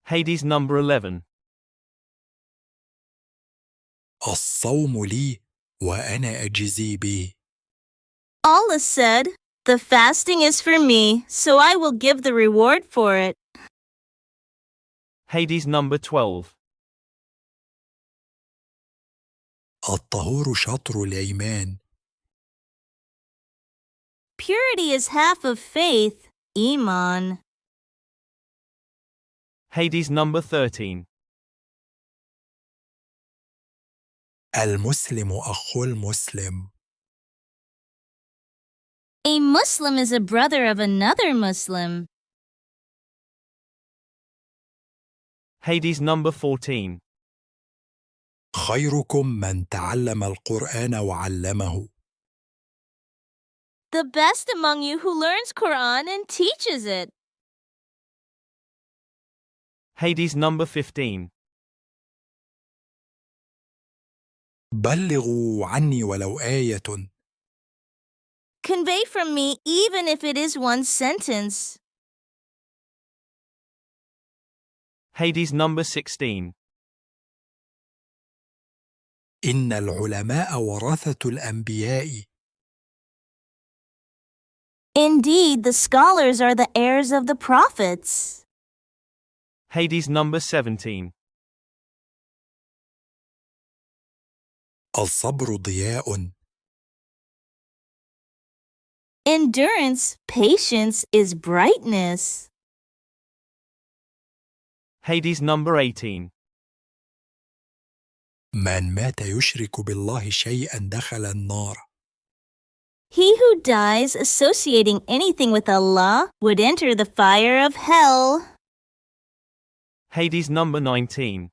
Hadith number 11. الصوم لي وأنا أجزي به. Allah said, "The fasting is for me, so I will give the reward for it." Hadith number 12. الطهور شطر الإيمان. Purity is half of faith, Iman. Hadith number 13. المسلم أخو المسلم. A Muslim is a brother of another Muslim. Hadith number 14. خيركم من تعلم القرآن وعلمه. The best among you who learns Quran and teaches it. Hadith number 15. بلغوا عني ولو آية. Convey from me even if it is one sentence. Hadith number 16. إن العلماء ورثة الأنبياء. Indeed, the scholars are the heirs of the prophets. Hadith number 17. الصبر ضياء. Endurance, patience is brightness. Hadith number 18. من مات يشرك بالله شيئا دخل النار. He who dies associating anything with Allah would enter the fire of hell. Hadith number 19.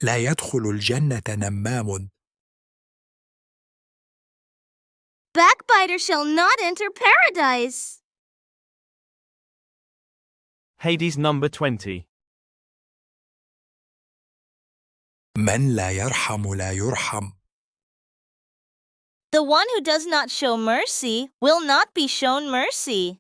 لا يدخل الجنة نمام. Backbiter shall not enter paradise. Hadith number 20. من لا يرحم لا يرحم. The one who does not show mercy will not be shown mercy.